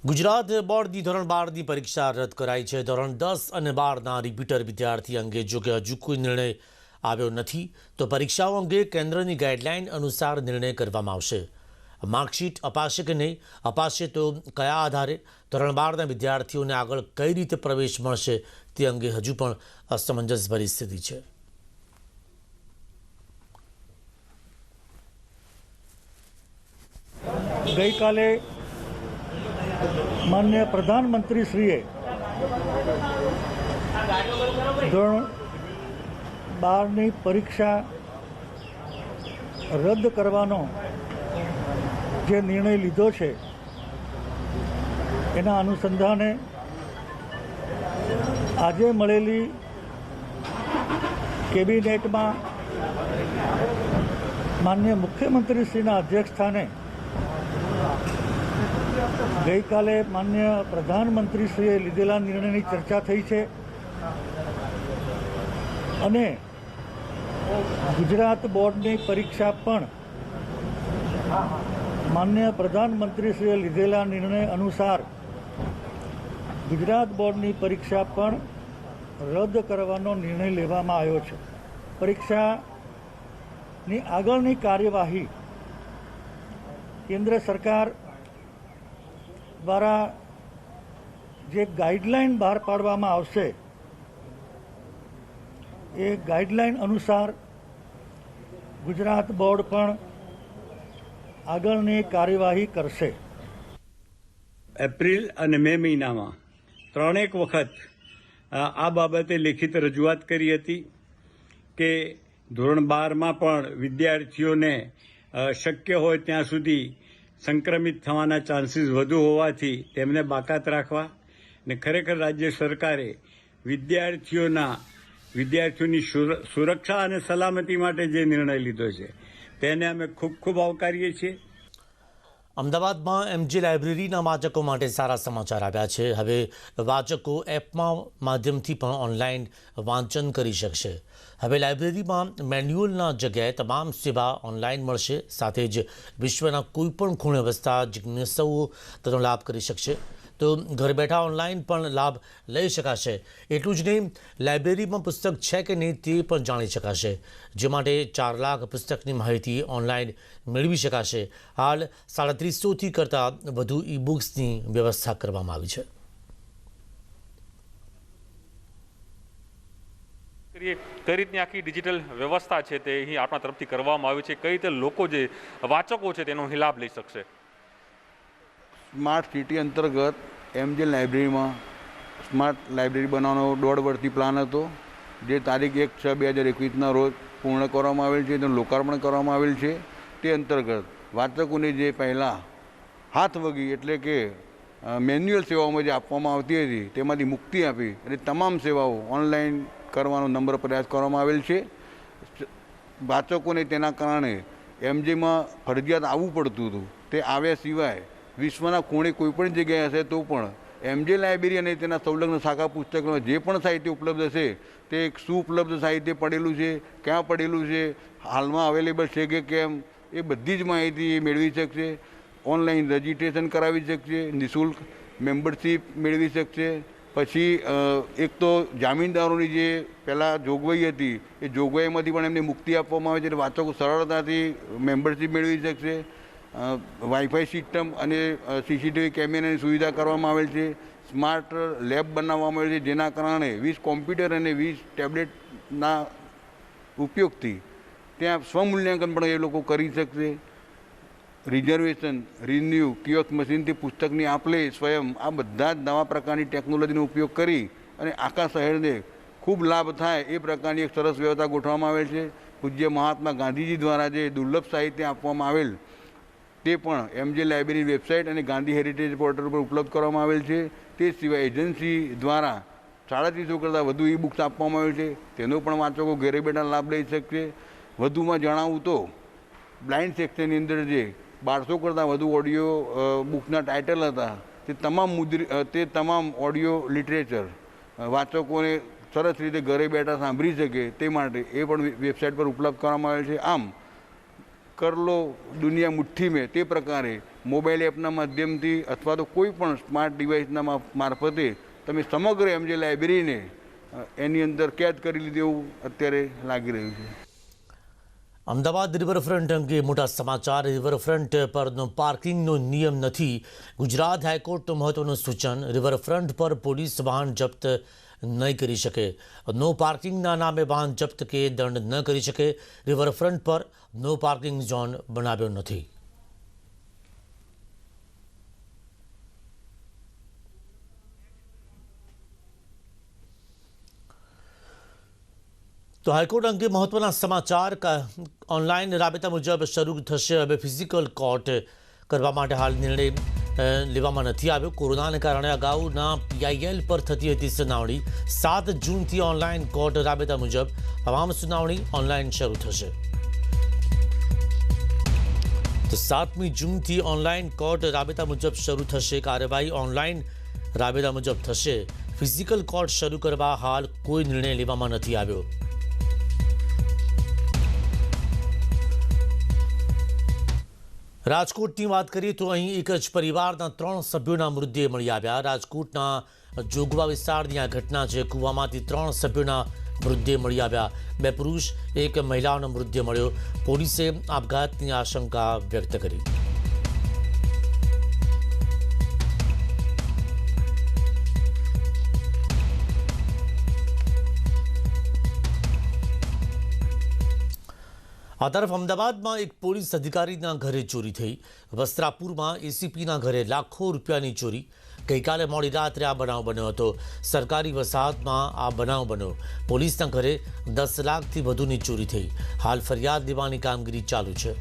ગુજરાત બોર્ડની ધોરણ 12ની પરીક્ષા રદ કરાઈ છે। ધોરણ 10 અને 12ના રિપીટર વિદ્યાર્થી અંગે જો કે હજુ કોઈ નિર્ણય આવ્યો નથી, તો પરીક્ષાઓ અંગે કેન્દ્રની ગાઈડલાઈન અનુસાર નિર્ણય કરવામાં આવશે। માર્કશીટ અપાશે કે નહીં અપાશે, તો કયા આધારે ધોરણ 12ના વિદ્યાર્થીઓને આગળ કઈ રીતે પ્રવેશ મળશે, તે અંગે હજુ પણ અસમંજસભરી સ્થિતિ છે। ગઈકાલે માન્ય પ્રધાનમંત્રીશ્રીએ ધોરણ 12ની પરીક્ષા રદ કરવાનો જે નિર્ણય લીધો છે, એના અનુસંધાને આજે મળેલી કેબિનેટમાં માન્ય મુખ્યમંત્રીશ્રીના અધ્યક્ષસ્થાને ગઈકાલે માન્ય પ્રધાનમંત્રીશ્રીએ લીધેલા નિર્ણયની ચર્ચા થઈ છે અને ગુજરાત બોર્ડની પરીક્ષા પણ માન્ય પ્રધાનમંત્રીશ્રીએ લીધેલા નિર્ણય અનુસાર ગુજરાત બોર્ડની પરીક્ષા પણ રદ કરવાનો નિર્ણય લેવામાં આવ્યો છે। પરીક્ષાની આગળની કાર્યવાહી કેન્દ્ર સરકાર દ્વારા જે ગાઈડલાઈન બહાર પાડવામાં આવશે, એ ગાઈડલાઈન અનુસાર ગુજરાત બોર્ડ પણ આગળની કાર્યવાહી કરશે। એપ્રિલ અને મે મહિનામાં ત્રણેક વખત આ બાબતે લેખિત રજૂઆત કરી હતી કે ધોરણ 12માં પણ વિદ્યાર્થીઓને શક્ય હોય ત્યાં સુધી સંક્રમિત થવાના ચાન્સીસ વધુ હોવાથી તેમને બાકાત રાખવા, ને ખરેખર રાજ્ય સરકારે વિદ્યાર્થીઓની સુરક્ષા અને સલામતી માટે જે નિર્ણય લીધો છે, તેને અમે ખૂબ આવકારીએ છીએ। અમદાવાદમાં એમજે લાઇબ્રેરીના વાચકો માટે સારા સમાચાર આવ્યા છે। હવે વાચકો એપમાં માધ્યમથી પણ ઓનલાઈન વાંચન કરી શકશે। હવે લાઇબ્રેરીમાં મેન્યુઅલના જગ્યાએ તમામ સેવા ઓનલાઈન મળશે। સાથે જ વિશ્વના કોઈપણ ખૂણે વસતા જિજ્ઞાસુઓ તેનો લાભ કરી શકશે। તો ઘર બેઠા ઓનલાઈન પણ લાભ લઈ શકાશે। એટલું જ નહીં, લાઇબ્રેરીમાં પુસ્તક છે કે નહીં તે પણ જાણી શકાશે, જે માટે 4 લાખ પુસ્તકની માહિતી ઓનલાઈન મેળવી શકાશે। હાલ 350થી કરતાં વધુ ઈ બુક્સની વ્યવસ્થા કરવામાં આવી છે। કઈ રીતની આખી ડિજિટલ વ્યવસ્થા છે તે અહીં આપણા તરફથી કરવામાં આવી છે, કઈ રીતે લોકો જે વાચકો છે તેનો લાભ લઈ શકશે। સ્માર્ટ સિટી અંતર્ગત એમજે લાઇબ્રેરીમાં સ્માર્ટ લાઇબ્રેરી બનાવવાનો 1.5 વર્ષથી પ્લાન હતો, જે તારીખ 1/6/2021ના રોજ પૂર્ણ કરવામાં આવેલ છે, તેનું લોકાર્પણ કરવામાં આવેલ છે। તે અંતર્ગત વાચકોને જે પહેલાં હાથવગી એટલે કે મેન્યુઅલ સેવાઓમાં જે આપવામાં આવતી હતી, તેમાંથી મુક્તિ આપી અને તમામ સેવાઓ ઓનલાઈન કરવાનો નમ્ર પ્રયાસ કરવામાં આવેલ છે। વાચકોને તેના કારણે એમજેમાં ફરજિયાત આવવું પડતું હતું, તે આવ્યા સિવાય વિશ્વના ખૂણે કોઈપણ જગ્યાએ હશે તો પણ એમજે લાઇબ્રેરી અને તેના સંલગ્ન શાખા પુસ્તકોમાં જે પણ સાહિત્ય ઉપલબ્ધ હશે, તે શું ઉપલબ્ધ સાહિત્ય પડેલું છે, ક્યાં પડેલું છે, હાલમાં અવેલેબલ છે કે કેમ, એ બધી જ માહિતી મેળવી શકશે। ઓનલાઈન રજિસ્ટ્રેશન કરાવી શકશે, નિઃશુલ્ક મેમ્બરશીપ મેળવી શકશે। પછી એક તો જામીનદારોની જે પહેલાં જોગવાઈ હતી, એ જોગવાઈમાંથી પણ એમને મુક્તિ આપવામાં આવે છે, એટલે વાચકો સરળતાથી મેમ્બરશીપ મેળવી શકશે। વાઈફાઈ સિસ્ટમ અને સીસીટીવી કેમેરાની સુવિધા કરવામાં આવેલ છે। સ્માર્ટ લેબ બનાવવામાં આવેલ છે, જેના કારણે 20 કોમ્પ્યુટર અને 20 ટેબ્લેટના ઉપયોગથી ત્યાં સ્વમૂલ્યાંકન પણ એ લોકો કરી શકશે। રિઝર્વેશન, રિન્યુ, કિયોસ્ક મશીનથી પુસ્તકની આપલે સ્વયં, આ બધા જ નવા પ્રકારની ટેકનોલોજીનો ઉપયોગ કરી અને આખા શહેરને ખૂબ લાભ થાય એ પ્રકારની એક સરસ વ્યવસ્થા ગોઠવવામાં આવેલ છે। પૂજ્ય મહાત્મા ગાંધીજી દ્વારા જે દુર્લભ સાહિત્ય આપવામાં આવેલ, તે પણ એમજે લાઇબ્રેરી વેબસાઇટ અને ગાંધી હેરિટેજ પોર્ટલ પર ઉપલબ્ધ કરવામાં આવેલ છે। તે સિવાય એજન્સી દ્વારા 350 કરતાં વધુ ઈ બુક્સ આપવામાં આવેલ છે, તેનો પણ વાચકો ઘરે બેઠા લાભ લઈ શકશે। વધુમાં જણાવું તો બ્લાઇન્ડ સેક્શનની અંદર જે 1200 કરતાં વધુ ઓડિયો બુકના ટાઇટલ હતા, તે તમામ ઓડિયો લિટરેચર વાચકોને સરસ રીતે ઘરે બેઠા સાંભળી શકે તે માટે એ પણ વેબસાઇટ પર ઉપલબ્ધ કરવામાં આવેલ છે। આમ कर लो दुनिया मुट्ठी में ते प्रकारे मोबाइल एपना माध्यमथी अथवा तो कोई पण स्मार्ट डिवाइसना मार्फते तमे समग्र एमजे लाइब्रेरीने एनी अंदर कैद करी लीधुं अत्यारे लागी रह्युं छे। અમદાવાદ રિવરફ્રન્ટ અંગે મોટા સમાચાર। રિવરફ્રન્ટ પરનો પાર્કિંગનો નિયમ નથી। ગુજરાત હાઈકોર્ટનું મહત્વનું સૂચન। રિવરફ્રન્ટ પર પોલીસ વાહન જપ્ત નહીં કરી શકે। નો પાર્કિંગના નામે વાહન જપ્ત કે દંડ ન કરી શકે। રિવરફ્રન્ટ પર નો પાર્કિંગ ઝોન બનાવ્યો નથી। તો હાઈકોર્ટ અંગે મહત્વના સમાચાર। ઓનલાઈન રાબેતા મુજબ શરૂ થશે। હવે ફિઝિકલ કોર્ટ કરવા માટે હાલ નિર્ણય લેવામાં નથી આવ્યો। કોરોનાને કારણે અગાઉના PIL પર થતી હતી સુનાવણી। 7 જૂનથી ઓનલાઈન કોર્ટ રાબેતા મુજબ તમામ સુનાવણી ઓનલાઈન શરૂ થશે। તો 7મી જૂનથી ઓનલાઈન કોર્ટ રાબેતા મુજબ શરૂ થશે। કાર્યવાહી ઓનલાઈન રાબેતા મુજબ થશે। ફિઝિકલ કોર્ટ શરૂ કરવા હાલ કોઈ નિર્ણય લેવામાં નથી આવ્યો। રાજકોટની વાત કરીએ તો અહીં એક જ પરિવારના 3 સભ્યોના મૃતદેહ મળી આવ્યા। રાજકોટના જોગવા વિસ્તારની આ ઘટના છે। કૂવામાંથી 3 સભ્યોના મૃતદેહ મળી આવ્યા। 2 પુરુષ 1 મહિલાનો મૃતદેહ મળ્યો। પોલીસે આપઘાતની આશંકા વ્યક્ત કરી। આ તરફ અમદાવાદમાં એક પોલીસ અધિકારીના ઘરે ચોરી થઈ। વસ્ત્રાપુરમાં એસીપીના ઘરે લાખો રૂપિયાની ચોરી। ગઈકાલે મોડી રાત્રે આ બનાવ બન્યો હતો। સરકારી વસાહતમાં આ બનાવ બન્યો। પોલીસના ઘરે 10 લાખથી વધુની ચોરી થઈ। હાલ ફરિયાદ લેવાની કામગીરી ચાલુ છે।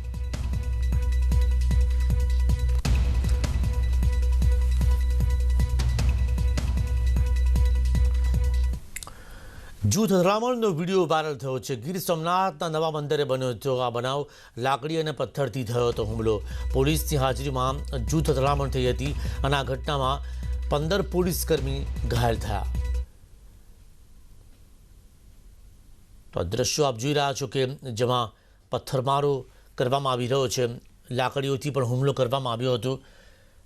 જૂથ અથડામણનો વિડીયો વાયરલ થયો છે। ગીર સોમનાથના નવા બંદરે બન્યો હતો આ બનાવ। લાકડી અને પથ્થરથી થયો હતો હુમલો। પોલીસની હાજરીમાં જૂથ અથડામણ થઈ હતી અને આ ઘટનામાં 15 પોલીસકર્મી ઘાયલ થયા। તો આ દ્રશ્યો આપ જોઈ રહ્યા છો કે જેમાં પથ્થરમારો કરવામાં આવી રહ્યો છે। લાકડીઓથી પણ હુમલો કરવામાં આવ્યો હતો।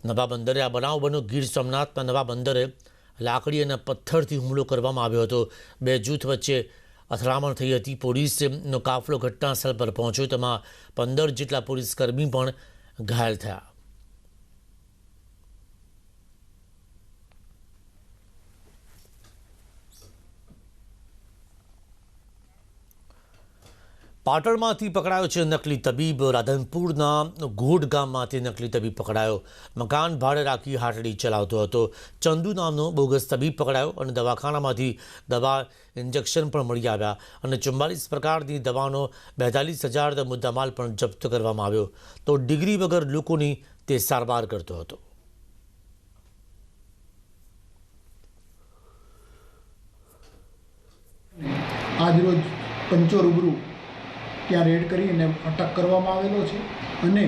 નવા બંદરે આ બનાવ બન્યો। ગીર સોમનાથના નવા બંદરે લાકડી અને પથ્થરથી હુમલો કરવામાં આવ્યો હતો। 2 જૂથ વચ્ચે અથડામણ થઈ હતી। પોલીસનો કાફલો ઘટનાસ્થળ પર પહોંચ્યો। તેમાં 15 જેટલા પોલીસકર્મી પણ ઘાયલ થયા। પાટણમાંથી પકડાયો છે નકલી તબીબ। રાધનપુરના ઘોડ ગામમાંથી નકલી તબીબ પકડાયો। મકાન ભાડે રાખી હાટડી ચલાવતો હતો। ચંદુ નામનો બોગસ તબીબ પકડાયો અને દવાખાનામાંથી દવા ઇન્જેક્શન પણ મળી આવ્યા અને 44 પ્રકારની દવાનો 42,000 મુદ્દામાલ પણ જપ્ત કરવામાં આવ્યો। તો ડિગ્રી વગર લોકોની તે સારવાર કરતો હતો। આજરોજ પંચો રૂબરૂ ત્યાં રેડ કરીને અટક કરવામાં આવેલો છે અને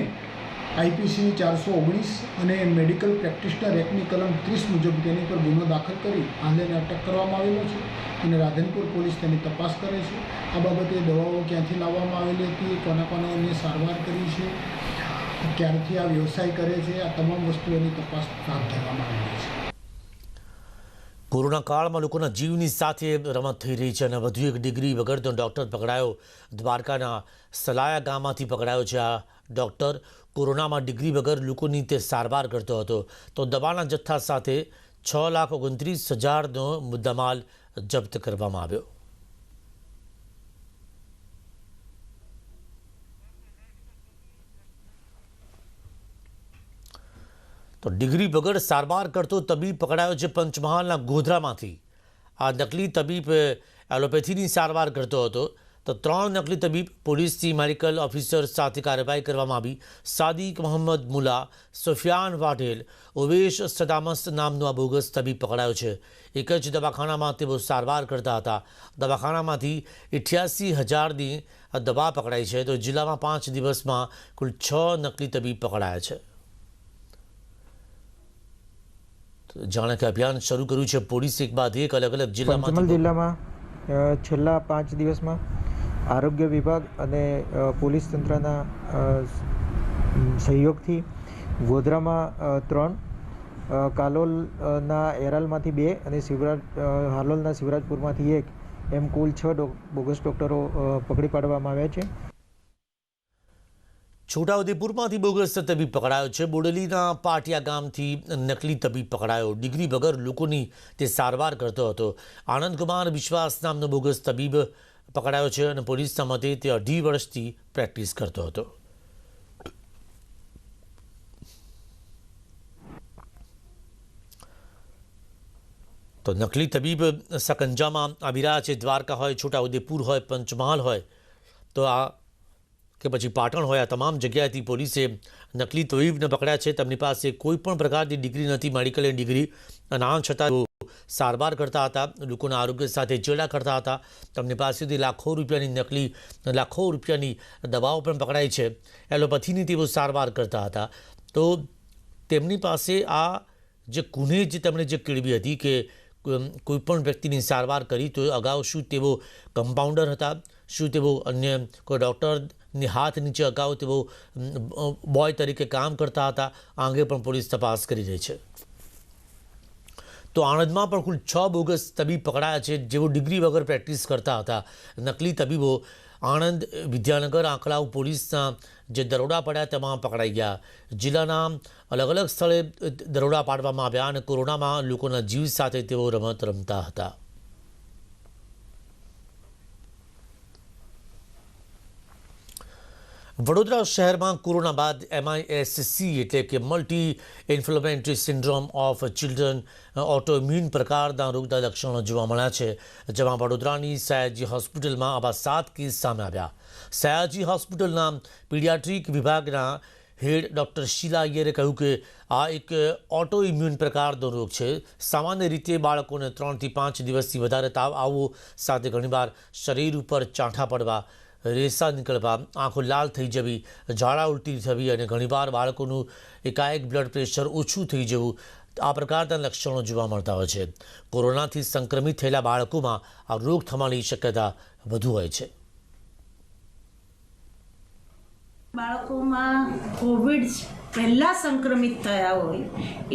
આઈપીસીની 419 અને મેડિકલ પ્રેક્ટિશનર એક્ટની કલમ 30 મુજબ તેની પર ગુનો દાખલ કરી આંધળીને અટક કરવામાં આવેલો છે અને રાધનપુર પોલીસ તેની તપાસ કરે છે। આ બાબતે દવાઓ ક્યાંથી લાવવામાં આવેલી હતી, કોના કોનાની સારવાર કરી છે, ક્યારથી આ વ્યવસાય કરે છે, આ તમામ વસ્તુઓની તપાસ હાથ ધરવામાં આવેલી છે। કોરોના કાળમાં લોકોના જીવની સાથે રમત થઈ રહી છે અને વધુ એક ડિગ્રી વગરનો ડૉક્ટર પકડાયો। દ્વારકાના સલાયા ગામમાંથી પકડાયો છે આ ડૉક્ટર। કોરોનામાં ડિગ્રી વગર લોકોની તે સારવાર કરતો હતો। તો દવાના જથ્થા સાથે 6,29,000નો મુદ્દામાલ જપ્ત કરવામાં આવ્યો। તો ડિગ્રી વગર સારવાર કરતો તબીબ પકડાયો છે પંચમહાલના ગોધરામાંથી। આ નકલી તબીબ એલોપેથીની સારવાર કરતો હતો। તો 3 નકલી તબીબ પોલીસની મેડિકલ ઓફિસર સાથે કાર્યવાહી કરવામાં આવી। સાદિક મોહમ્મદ મુલા, સુફિયાન વાઢેલ, ઉવેશ સદામસ નામનો આ બોગસ તબીબ પકડાયો છે। એક જ દવાખાનામાં તેઓ સારવાર કરતા હતા। દવાખાનામાંથી 88,000ની દવા પકડાઈ છે। તો જિલ્લામાં 5 દિવસમાં કુલ 6 નકલી તબીબ પકડાયા છે। જાણે કે અભિયાન શરૂ કર્યું છે પોલીસ। એક બાદ એક અલગ અલગ પંચમહાલ જિલ્લામાં છેલ્લા 5 દિવસમાં આરોગ્ય વિભાગ અને પોલીસ તંત્રના સહયોગથી ગોધરામાં 3, કાલોલના એરાલમાંથી 2 અને હાલોલના શિવરાજપુરમાંથી 1 એમ કુલ 6 બોગસ ડૉક્ટરો પકડી પાડવામાં આવ્યા છે. છોટાઉદેપુરમાંથી બોગસ તબીબ પકડાયો છે. બોડેલીના પાટિયા ગામથી નકલી તબીબ પકડાયો. ડિગ્રી વગર લોકોની તે સારવાર કરતો હતો. આનંદકુમાર વિશ્વાસ નામનો બોગસ તબીબ પકડાયો છે અને પોલીસના મતે તે 2.5 વર્ષથી પ્રેક્ટિસ કરતો હતો. તો નકલી તબીબ સકંજામાં આવી રહ્યા છે. દ્વારકા હોય, છોટાઉદેપુર હોય, પંચમહાલ હોય તો આ કે પછી પાટણ હોય, આ તમામ જગ્યાએથી પોલીસે નકલી તબીબને પકડ્યા છે. તેમની પાસે કોઈ પણ પ્રકારની ડિગ્રી નથી, મેડિકલની ડિગ્રી, અને આમ છતાં સારવાર કરતા હતા, લોકોના આરોગ્ય સાથે ચેડા કરતા હતા. તેમની પાસેથી લાખો રૂપિયાની દવાઓ પણ પકડાઈ છે. એલોપેથીની તેઓ સારવાર કરતા હતા. તો તેમની પાસે આ જે કુને જે તેમણે જે કેળવી હતી કે કોઈપણ વ્યક્તિની સારવાર કરી, તો અગાઉ શું તેઓ કમ્પાઉન્ડર હતા, શું તેઓ અન્ય કોઈ ડૉક્ટરની હાથ નીચે અગાઉ તેઓ બોય તરીકે કામ કરતા હતા, આ અંગે પણ પોલીસ તપાસ કરી રહી છે. તો આણંદમાં પણ કુલ 6 બોગસ તબીબ પકડાયા છે, જેઓ ડિગ્રી વગર પ્રેક્ટિસ કરતા હતા. નકલી તબીબો આણંદ, વિદ્યાનગર, આંકલાવ પોલીસના જે દરોડા પડ્યા તેમાં પકડાઈ ગયા. જિલ્લાના અલગ અલગ સ્થળે દરોડા પાડવામાં આવ્યા અને કોરોનામાં લોકોના જીવ સાથે તેઓ રમત રમતા હતા. વડોદરા શહેરમાં કોરોના બાદ MIS-C એટલે કે multi inflammatory syndrome of children autoimmune પ્રકારના રોગના લક્ષણો જોવા મળ્યા છે, જેમાં વડોદરાની સયાજી હોસ્પિટલમાં આવા 7 કેસ સામે આવ્યા. સયાજી હોસ્પિટલના પીડિયાટ્રિક વિભાગના હેડ ડૉક્ટર શીલા અય્યરે કહ્યું કે આ એક ઓટોઇમ્યુન પ્રકારનો રોગ છે. સામાન્ય રીતે બાળકોને 3 થી 5 દિવસથી વધારે તાવ આવવો, સાથે ઘણીવાર શરીર ઉપર ચાંઠા પડવા, રેસા નીકળવા, આંખો લાલ થઈ જવી, ઝાડા ઉલટી થવી અને ઘણીવાર બાળકોનું એકાએક બ્લડ પ્રેશર ઓછું થઈ જવું, આ પ્રકારના લક્ષણો જોવા મળતા હોય છે. કોરોનાથી સંક્રમિત થયેલા બાળકોમાં આ રોગ થવાની શક્યતા વધુ હોય છે. બાળકોમાં કોવિડ પહેલાં સંક્રમિત થયા હોય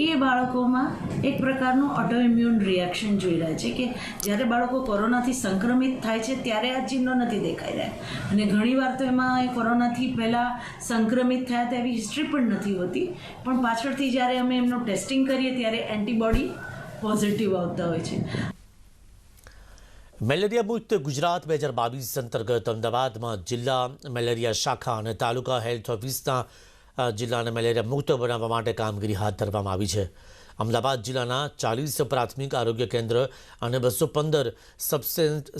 એ બાળકોમાં એક પ્રકારનું ઓટોઇમ્યુન રિએક્શન જોઈ રહ્યા છે કે જ્યારે બાળકો કોરોનાથી સંક્રમિત થાય છે ત્યારે આ ચિહ્નો નથી દેખાઈ રહ્યા, અને ઘણીવાર તો એમાં એ કોરોનાથી પહેલાં સંક્રમિત થયા તેવી હિસ્ટ્રી પણ નથી હોતી, પણ પાછળથી જ્યારે અમે એમનું ટેસ્ટિંગ કરીએ ત્યારે એન્ટીબોડી પોઝિટિવ આવતા હોય છે. મેલેરિયા મુક્ત ગુજરાત 2022 અંતર્ગત અમદાવાદમાં જિલ્લા મેલેરિયા શાખા અને તાલુકા હેલ્થ ઓફિસના જિલ્લાને મેલેરિયા મુક્ત બનાવવા માટે કામગીરી હાથ ધરવામાં આવી છે. અમદાવાદ જિલ્લાના 40 પ્રાથમિક આરોગ્ય કેન્દ્ર અને 215 સબ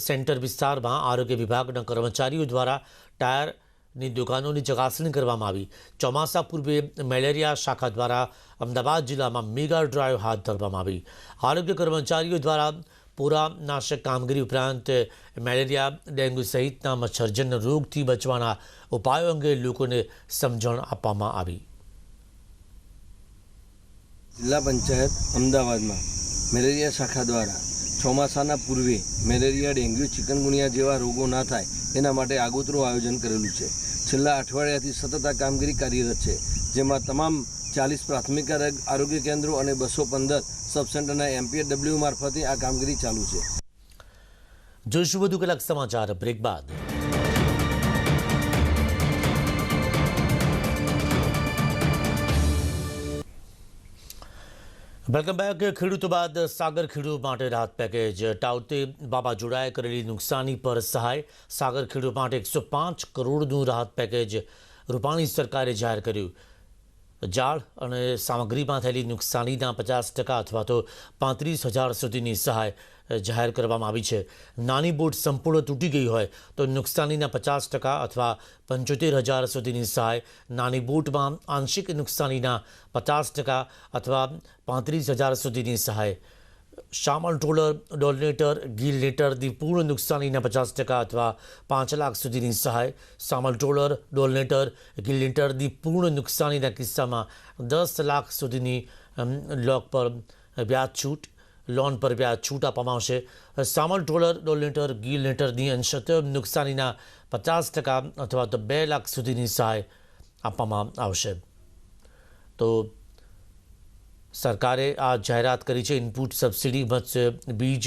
સેન્ટર વિસ્તારમાં આરોગ્ય વિભાગના કર્મચારીઓ દ્વારા ટાયરની દુકાનોની ચકાસણી કરવામાં આવી. ચોમાસા પૂર્વે મેલેરિયા શાખા દ્વારા અમદાવાદ જિલ્લામાં મેગા ડ્રાઈવ હાથ ધરવામાં આવી. આરોગ્ય કર્મચારીઓ દ્વારા પૂરાનાશક કામગીરી ઉપરાંત મેલેરિયા, ડેન્ગ્યુ સહિતના મચ્છરજન્ય રોગથી બચવાના ઉપાયો અંગે લોકોને સમજણ આપવામાં આવી. જિલ્લા પંચાયત અમદાવાદમાં મેલેરિયા શાખા દ્વારા ચોમાસાના પૂર્વે મેલેરિયા, ડેન્ગ્યુ, ચિકનગુનિયા જેવા રોગો ના થાય તેના માટે આગોતરું આયોજન કરેલું છે. છેલ્લા અઠવાડિયાથી સતત આ કામગીરી કાર્યરત છે, જેમાં તમામ 40 પ્રાથમિક આરોગ્ય કેન્દ્રો અને 215 સબ સેન્ટરના MPW મારફતે આ કામગીરી ચાલુ છે. જોઈશું વધુ કલાક સમાચાર બ્રેક બાદ. Welcome back. ખેડૂતો બાદ સાગર ખેડૂતો માટે રાહત પેકેજ. ટાઉતે વાવાઝોડાએ કરેલી નુકસાની પર સહાય. સાગર ખેડૂતો માટે 105 કરોડનું રાહત પેકેજ રૂપાણી સરકારે જાહેર કર્યું. ઝાડ અને સામગ્રીમાં થયેલી નુકસાનીના 50% અથવા તો 35,000 સુધીની સહાય જાહેર કરવામાં આવી છે. નાની બોટ સંપૂર્ણ તૂટી ગઈ હોય તો નુકસાનીના 50% અથવા 75,000 સુધીની સહાય. નાની બોટમાં આંશિક નુકસાનીના 50% અથવા 35,000 સુધીની સહાય. શામલ ટ્રોલર, ડોલનેટર, ગિલ નેટરની પૂર્ણ નુકસાનીના 50% અથવા 5 લાખ સુધીની સહાય. શામલ ટ્રોલર, ડોલનેટર, ગિલ નેટરની પૂર્ણ નુકસાનીના કિસ્સામાં 10 લાખ સુધીની લોક પર વ્યાજ છૂટ. લોન પર વ્યાજ છૂટ આપવામાં આવશે. સામલ ટ્રોલર, ડોલનેટર, ગીલ નેટરની અંશતઃ નુકસાનીના 50% અથવા તો 2 લાખ સુધીની સહાય આપવામાં આવશે. તો સરકારે આ જાહેરાત કરી છે. ઇનપુટ સબસિડી, મત્સ્ય બીજ,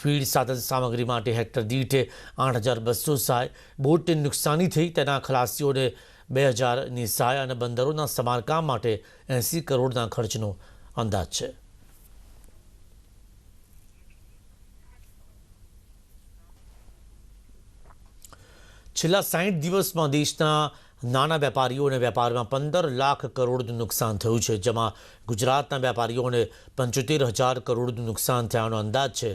ફીડ સાધન સામગ્રી માટે હેક્ટર દીઠ 8,200 સહાય, બોટને નુકસાની થઈ તેના ખલાસીઓને 2,000ની સહાય અને બંદરોના સમારકામ માટે 80 કરોડના ખર્ચનો અંદાજ છે. છેલ્લા 60 દિવસમાં દેશના નાના વેપારીઓ અને વેપારમાં 15 લાખ કરોડનું નુકસાન થયું છે, જેમાં ગુજરાતના વેપારીઓને 75,000 કરોડનું નુકસાન થયાનો અંદાજ છે.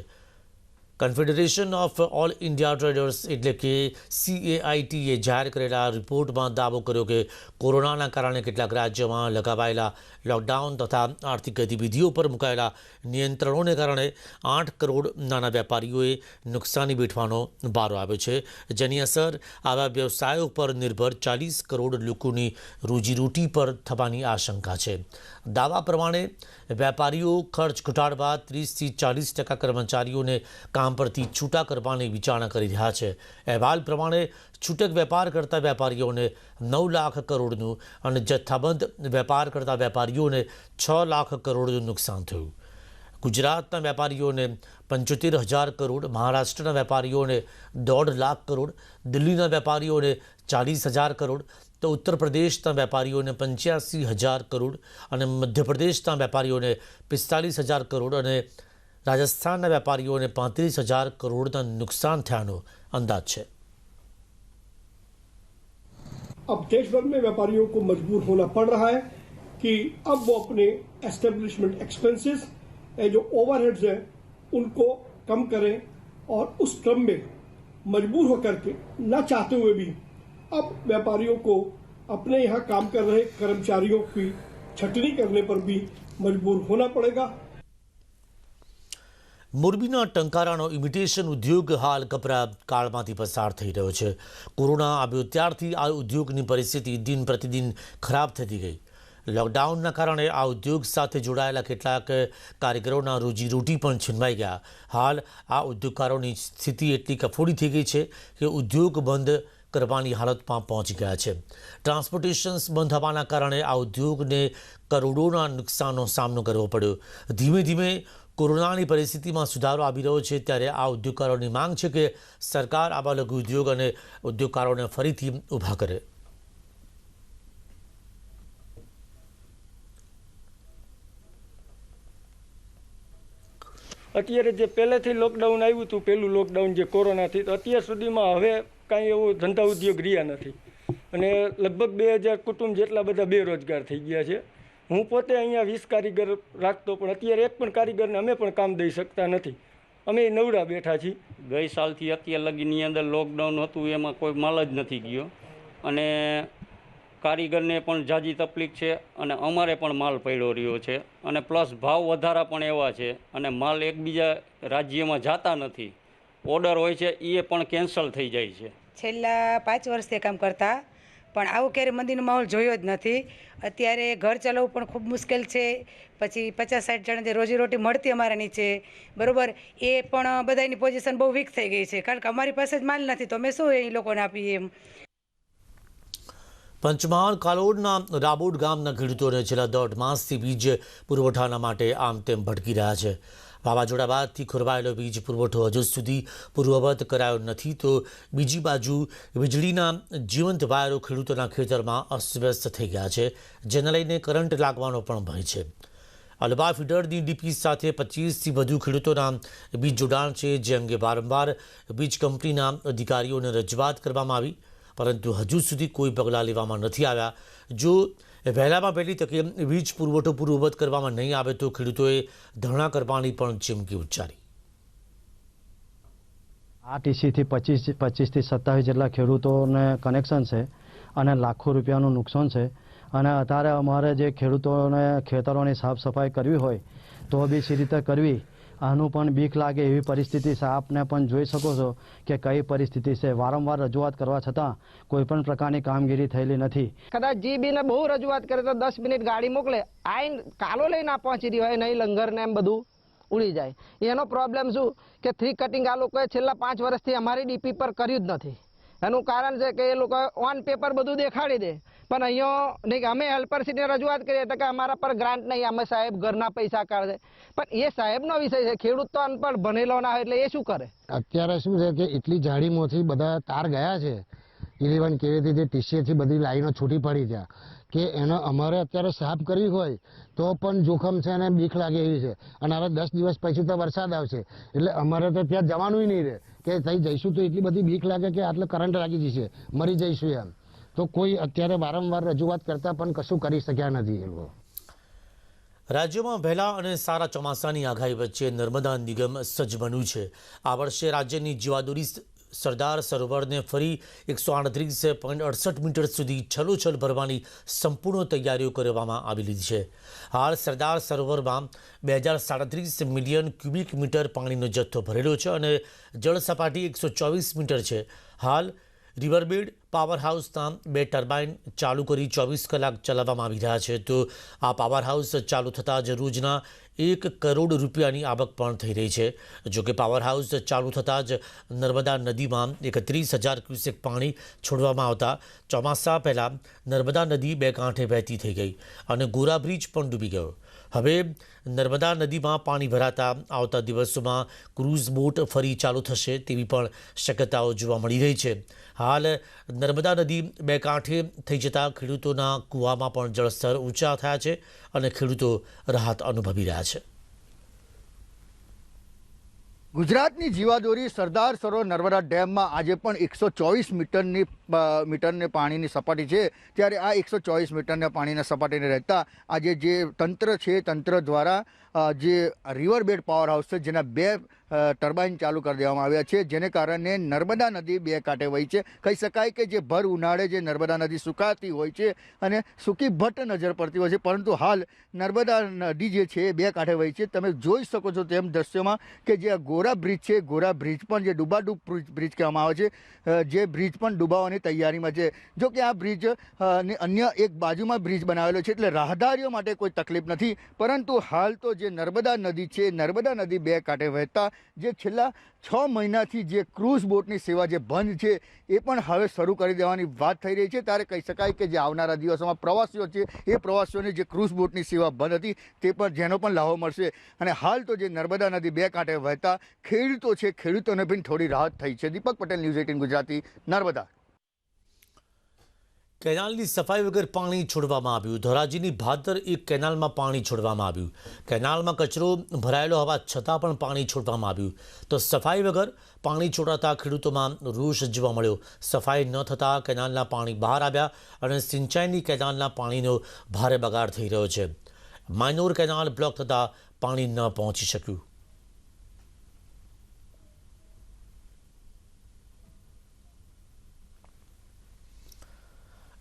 Confederation of all India traders એટલે કે CAITએ જાહેર કરેલા રિપોર્ટમાં દાવો કર્યો કે કોરોનાના કારણે કેટલાક રાજ્યોમાં લગાવાયેલા લોકડાઉન તથા આર્થિક ગતિવિધિઓ પર મુકાયેલા નિયંત્રણોને કારણે 8 કરોડ નાના વેપારીઓએ નુકસાની વેઠવાનો વારો આવ્યો છે, જેની અસર આવા વ્યવસાયો પર નિર્ભર 40 કરોડ લોકોની રોજીરોટી પર થવાની આશંકા છે. દાવા પ્રમાણે વેપારીઓ ખર્ચ ઘટાડવા 30થી 40% કર્મચારીઓને કામ પરથી છૂટા કરવાની વિચારણા કરી રહ્યા છે. અહેવાલ પ્રમાણે છૂટક વેપાર કરતા વેપારીઓને 9 લાખ કરોડનું અને જથ્થાબંધ વેપાર કરતા વેપારીઓને 6 લાખ કરોડનું નુકસાન થયું. ગુજરાતના વેપારીઓને 75,000 કરોડ, મહારાષ્ટ્રના વેપારીઓને 1.5 લાખ કરોડ, દિલ્હીના વેપારીઓને 40,000 કરોડ, તો ઉત્તર પ્રદેશના વેપારીઓને 85,000 કરોડ અને મધ્યપ્રદેશના વેપારીઓને 45,000 કરોડ અને રાજસ્થાનના વેપારીઓને 35,000 કરોડના નુકસાન થયાનો અંદાજ છે. अब देश भर में व्यापारियों को मजबूर होना पड़ रहा है कि अब वो अपने एस्टेब्लिशमेंट एक्सपेंसेस जो ओवरहेड्स हैं उनको कम करें और उस क्रम में मजबूर होकर के न चाहते हुए भी अब व्यापारियों को अपने यहाँ काम कर रहे कर्मचारियों की छटनी करने पर भी मजबूर होना पड़ेगा. મોરબીના ટંકારાનો ઇમિટેશન ઉદ્યોગ હાલ કપરા કાળમાંથી પસાર થઈ રહ્યો છે. કોરોના આવ્યો ત્યારથી આ ઉદ્યોગની પરિસ્થિતિ દિન પ્રતિદિન ખરાબ થતી ગઈ. લોકડાઉનના કારણે આ ઉદ્યોગ સાથે જોડાયેલા કેટલાક કારીગરોના રોજીરોટી પણ છીનવાઈ ગયા. હાલ આ ઉદ્યોગકારોની સ્થિતિ એટલી કફોડી થઈ ગઈ છે કે ઉદ્યોગ બંધ કરવાની હાલતમાં પહોંચી ગયા છે. ટ્રાન્સપોર્ટેશન્સ બંધ થવાના કારણે આ ઉદ્યોગને કરોડોના નુકસાનનો સામનો કરવો પડ્યો. ધીમે ધીમે કોરોનાની પરિસ્થિતિમાં સુધારો આવી રહ્યો છે, ત્યારે આ ઉદ્યોગકારોની માંગ છે કે સરકાર આવા લઘુ ઉદ્યોગ અને ઉદ્યોગકારોને ફરીથી ઊભા કરે. અત્યારે જે પહેલેથી લોકડાઉન આવ્યું હતું, પહેલું લોકડાઉન જે કોરોનાથી, તો અત્યાર સુધીમાં હવે કાંઈ એવો ધંધા ઉદ્યોગ રહ્યા નથી અને લગભગ 2,000 કુટુંબ જેટલા બધા બેરોજગાર થઈ ગયા છે. હું પોતે અહીંયા 20 કારીગર રાખતો, પણ અત્યારે એક પણ કારીગરને અમે પણ કામ દઈ શકતા નથી. અમે નવરા બેઠા છીએ. ગઈ સાલથી અત્યાર લગીની અંદર લોકડાઉન હતું, એમાં કોઈ માલ જ નથી ગયો અને કારીગરને પણ ઝાઝી તકલીફ છે અને અમારે પણ માલ પડ્યો રહ્યો છે અને પ્લસ ભાવ વધારા પણ એવા છે અને માલ એકબીજા રાજ્યમાં જતા નથી. ઓર્ડર હોય છે એ પણ કેન્સલ થઈ જાય છે. છેલ્લા 5 વર્ષથી કામ કરતા, પણ આવું ક્યારે મંદીનો માહોલ જોયો જ નથી. અત્યારે ઘર ચલાવવું પણ ખૂબ મુશ્કેલ છે. પછી 50-60 જણા જે રોજીરોટી મળતી અમારા નીચે, બરાબર, એ પણ બધાની પોઝિશન બહુ વીક થઈ ગઈ છે, કારણ કે અમારી પાસે જ માલ નથી, તો અમે શું એ લોકોને આપીએ એમ. પંચમહાલ કાલોડના રાબોડ ગામના ખેડૂતોને છેલ્લા 1.5 માસથી બીજ પુરવઠાના માટે આમ તેમ ભટકી રહ્યા છે. વાવાઝોડા બાદથી ખોરવાયેલો વીજ પુરવઠો હજુ સુધી પૂર્વવત કરાયો નથી, તો બીજી બાજુ વીજળીના જીવંત વાયરો ખેડૂતોના ખેતરમાં અસ્તવ્યસ્ત થઈ ગયા છે, જેને લઈને કરંટ લાગવાનો પણ ભય છે. અલબા ફીડરની ડીપી સાથે 25થી વધુ ખેડૂતોના બીજ જોડાણ છે, જે અંગે વારંવાર વીજ કંપનીના અધિકારીઓને રજૂઆત કરવામાં આવી, પરંતુ હજુ સુધી કોઈ પગલાં લેવામાં નથી આવ્યા. જો વહેલામાં વહેલી તકે વીજ પુરવઠો પૂર્વવત કરવામાં નહીં આવે તો ખેડૂતોએ ધરણા કરવાની પણ ચીમકી ઉચ્ચારી. આ ટીસીથી 25થી 27 જેટલા ખેડૂતોને કનેક્શન છે અને લાખો રૂપિયાનું નુકસાન છે. અને અત્યારે અમારે જે ખેડૂતોને ખેતરોની સાફ સફાઈ કરવી હોય તો બી સી રીતે કરવી, આનું પણ બીક લાગે એવી પરિસ્થિતિ છે. આપને પણ જોઈ શકો છો કે કઈ પરિસ્થિતિ છે. વારંવાર રજૂઆત કરવા છતાં કોઈ પણ પ્રકારની કામગીરી થયેલી નથી. કદાચ જીબીને બહુ રજૂઆત કરે તો 10 મિનિટ ગાડી મોકલે, આઈને કાલો લઈને પહોંચી રહી હોય, નહીં લંગર ને એમ બધું ઉડી જાય. એનો પ્રોબ્લેમ શું કે 3 કટિંગ આ લોકોએ છેલ્લા 5 વર્ષથી અમારી ડીપી પર કર્યું જ નથી. એનું કારણ છે કે એ લોકો ઓન પેપર બધું દેખાડી દે, પણ અહીંયા અમે હેલ્પરસીને રજૂઆત કરીએ તો કે અમારા પર ગ્રાન્ટ નહીં, અમે સાહેબ ઘરના પૈસા કાઢે. પણ એ સાહેબનો વિષય છે, ખેડૂત તો અનપઢ ભણેલો ના હોય એટલે એ શું કરે. અત્યારે શું છે કે એટલી જાડીમાંથી બધા તાર ગયા છે 11 કેવીથી જે ટીસીએથી બધી લાઈનો છૂટી પડી ત્યાં કે એનો અમારે અત્યારે સાફ કરવી હોય તો પણ જોખમ છે અને બીક લાગે એવી છે. અને હવે 10 દિવસ પછી તો વરસાદ આવશે એટલે અમારે તો ત્યાં જવાનું નહીં રહે કે થઈ જઈશું તો એટલી બધી બીક લાગે કે આટલે કરંટ લાગી જશે, મરી જઈશું એમ. તો કોઈ અત્યારે વારંવાર રજૂઆત કરતા પણ કશું કરી શક્યા નથી એ લોકો. રાજ્યમાં વહેલા અને સારા ચોમાસાની આગાહી વચ્ચે નર્મદા નિગમ સજ્જ બન્યું છે. આ વર્ષે રાજ્યની જીવાદોરી સરદાર સરોવરને ફરી 138.68 મીટર સુધી છલોછલ ભરવાની સંપૂર્ણ તૈયારીઓ કરવામાં આવી લીધી છે. હાલ સરદાર સરોવરમાં 2037 મિલિયન ક્યુબિક મીટર પાણીનો જથ્થો ભરેલો છે અને જળ સપાટી 124 મીટર છે. હાલ રિવરબેડ પાવર હાઉસના 2 ટર્બાઇન ચાલુ કરી 24 કલાક ચલાવવામાં આવી રહ્યા છે. તો આ પાવર હાઉસ ચાલુ થતાં જ રોજના 1 કરોડ રૂપિયાની આવક પણ થઈ રહી છે. જોકે પાવર હાઉસ ચાલુ થતાં જ નર્મદા નદીમાં 31,000 ક્યુસેક પાણી છોડવામાં આવતા ચોમાસા પહેલાં નર્મદા નદી 2 કાંઠે વહેતી થઈ ગઈ અને ગોરા બ્રિજ પણ ડૂબી ગયો. હવે નર્મદા નદીમાં પાણી ભરાતા આવતા દિવસોમાં ક્રૂઝ બોટ ફરી ચાલુ થશે તેવી પણ શક્યતાઓ જોવા મળી રહી છે. હાલ નર્મદા નદી 2 કાંઠે થઈ જતાં ખેડૂતોના કૂવામાં પણ જળસ્તર ઊંચા થયા છે અને ખેડૂતો રાહત અનુભવી રહ્યા છે. ગુજરાતની જીવાદોરી સરદાર સરોવર નર્મદા ડેમમાં આજે પણ 124 મીટરની પાણીની સપાટી છે. ત્યારે આ 124 મીટરના પાણીના સપાટીને રહેતા આજે જે તંત્ર છે, તંત્ર દ્વારા જે રિવરબેડ પાવર હાઉસ છે જેના 2 ટર્બાઇન ચાલુ કરી દેવામાં આવ્યા છે, જેને કારણે નર્મદા નદી 2 કાંઠે વહી છે. કહી શકાય કે જે ભર ઉનાળે જે નર્મદા નદી સુકાતી હોય છે અને સૂકી ભટ્ટ નજર પડતી હોય છે, પરંતુ હાલ નર્મદા નદી જે છે 2 કાંઠે વહી છે. તમે જોઈ શકો છો તેમ દ્રશ્યોમાં કે જે ગોરા બ્રિજ છે, ગોરા બ્રિજ પણ જે ડૂબાડૂબ બ્રિજ કહેવામાં આવે છે, જે બ્રિજ પણ ડૂબાવાની તૈયારીમાં છે. જો કે આ બ્રિજ અન્ય એક બાજુમાં બ્રિજ બનાવેલો છે એટલે રાહદારીઓ માટે કોઈ તકલીફ નથી, પરંતુ હાલ તો જે નર્મદા નદી છે, નર્મદા નદી 2 કાંઠે વહેતા જે છેલ્લા 6 મહિનાથી જે ક્રૂઝ બોટની સેવા જે બંધ છે એ પણ હવે શરૂ કરી દેવાની વાત થઈ રહી છે. ત્યારે કહી શકાય કે જે આવનારા દિવસોમાં પ્રવાસીઓ છે એ પ્રવાસીઓને જે ક્રૂઝ બોટની સેવા બંધ હતી તે પણ જેનો પણ લાભો મળશે. અને હાલ તો જે નર્મદા નદી 2 કાંઠે વહેતા ખેડૂતો છે, ખેડૂતોને પણ થોડી રાહત થઈ છે. દીપક પટેલ, ન્યૂઝ 18 ગુજરાતી, નર્મદા. કેનાલની સફાઈ વગર પાણી છોડવામાં આવ્યું. ધોરાજીની ભાદર એક કેનાલમાં પાણી છોડવામાં આવ્યું. કેનાલમાં કચરો ભરાયેલો હોવા છતાં પણ પાણી છોડવામાં આવ્યું. તો સફાઈ વગર પાણી છોડાતા ખેડૂતોમાં રોષ જોવા મળ્યો. સફાઈ ન થતાં કેનાલના પાણી બહાર આવ્યા અને સિંચાઈની કેનાલના પાણીનો ભારે બગાડ થઈ રહ્યો છે. માઇનોર કેનાલ બ્લોક થતાં પાણી ન પહોંચી શક્યું.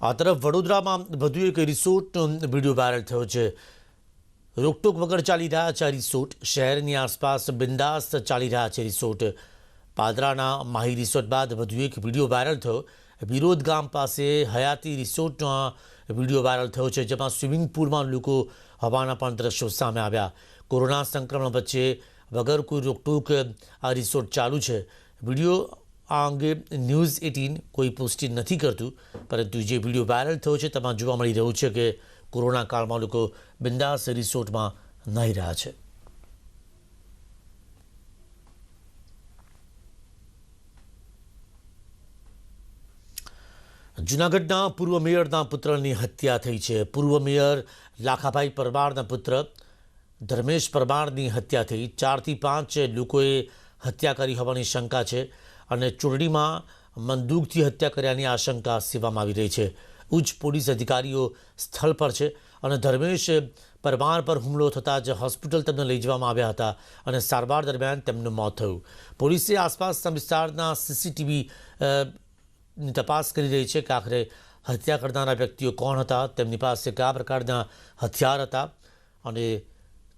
આ તરફ વડોદરામાં વધુ એક રિસોર્ટનો વિડીયો વાયરલ થયો છે. રોકટોક વગર ચાલી રહ્યા છે રિસોર્ટ. શહેરની આસપાસ બિંદાસ ચાલી રહ્યા છે રિસોર્ટ. પાદરાના માહી રિસોર્ટ બાદ વધુ એક વિડીયો વાયરલ થયો. વિરોધ ગામ પાસે હયાતી રિસોર્ટનો વિડીયો વાયરલ થયો છે, જેમાં સ્વિમિંગ પુલમાં લોકો હવાના પણ દ્રશ્યો સામે આવ્યા. કોરોના સંક્રમણ વચ્ચે વગર કોઈ રોકટોક આ રિસોર્ટ ચાલુ છે. વિડીયો આ અંગે ન્યૂઝ 18 કોઈ પુષ્ટિ નથી કરતું, પરંતુ જે વિડીયો વાયરલ થયો છે તેમાં જોવા મળી રહ્યું છે કે કોરોના કાળમાં લોકો બિંદાસ રિસોર્ટમાં નાહી રહ્યા છે. જૂનાગઢના પૂર્વ મેયરના પુત્રની હત્યા થઈ છે. પૂર્વ મેયર લાખાભાઈ પરમારના પુત્ર ધર્મેશ પરમારની હત્યા થઈ. 4 થી 5 લોકોએ હત્યા કરી હોવાની શંકા છે અને ચૂંટણીમાં બંદૂકથી હત્યા કર્યાની આશંકા સેવામાં આવી રહી છે. ઉચ્ચ પોલીસ અધિકારીઓ સ્થળ પર છે અને ધર્મેશ પરમાર પર હુમલો થતાં જ હોસ્પિટલ તેમને લઈ જવામાં આવ્યા હતા અને સારવાર દરમિયાન તેમનું મોત થયું. પોલીસે આસપાસના વિસ્તારના સીસીટીવી ની તપાસ કરી રહી છે કે આખરે હત્યા કરનારા વ્યક્તિઓ કોણ હતા, તેમની પાસે કયા પ્રકારના હથિયાર હતા અને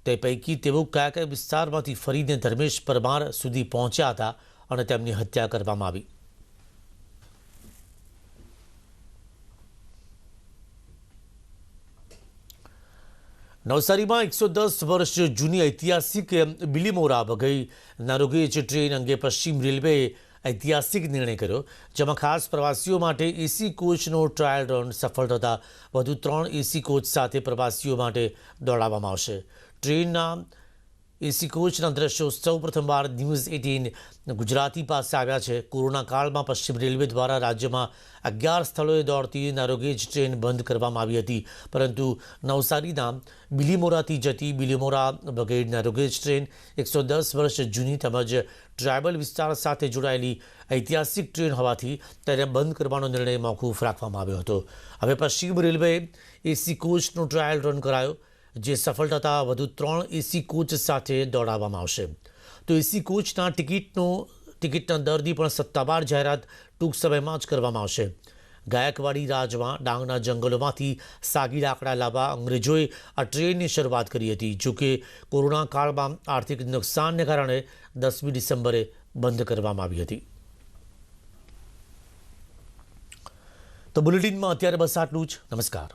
તે પૈકી તેઓ કયા કયા વિસ્તારમાંથી ફરીને ધર્મેશ પરમાર સુધી પહોંચ્યા હતા અને તેમની હત્યા કરવામાં આવી. નવસારીમાં 110 વર્ષ જૂની ઐતિહાસિક બિલીમોરા વઘઈ નારોગેજ ટ્રેન અંગે પશ્ચિમ રેલવેએ ઐતિહાસિક નિર્ણય કર્યો, જેમાં ખાસ પ્રવાસીઓ માટે એસી કોચનો ટ્રાયલ રન સફળ થતાં વધુ 3 એસી કોચ સાથે પ્રવાસીઓ માટે દોડાવવામાં આવશે. ટ્રેનના એસી કોચના દ્રશ્યો સૌ પ્રથમવાર ન્યૂઝ 18 ગુજરાતી પાસે આવ્યા છે. કોરોના કાળમાં પશ્ચિમ રેલવે દ્વારા રાજ્યમાં 11 સ્થળોએ દોડતી નારોગેજ ટ્રેન બંધ કરવામાં આવી હતી, પરંતુ નવસારીના બિલીમોરાથી જતી બિલીમોરા વઘઈ નારોગેજ ટ્રેન 110 વર્ષ જૂની તેમજ ટ્રાયબલ વિસ્તાર સાથે જોડાયેલી ઐતિહાસિક ટ્રેન હોવાથી તેને બંધ કરવાનો નિર્ણય મોકૂફ રાખવામાં આવ્યો હતો. હવે પશ્ચિમ રેલવેએ એસી કોચનો ટ્રાયલ રન કરાયો, જે સફળ થતાં વધુ 3 એસી કોચ સાથે દોડાવવામાં આવશે. તો એસી કોચના ટિકિટના દરની પણ સત્તાવાર જાહેરાત ટૂંક સમયમાં જ કરવામાં આવશે. ગાયકવાડી રાજમાં ડાંગના જંગલોમાંથી સાગી લાકડા લાવવા અંગ્રેજોએ આ ટ્રેનની શરૂઆત કરી હતી. જોકે કોરોના કાળમાં આર્થિક નુકસાનને કારણે 10મી ડિસેમ્બરે બંધ કરવામાં આવી હતી. તો બુલેટિનમાં અત્યારે બસ આટલું જ. નમસ્કાર.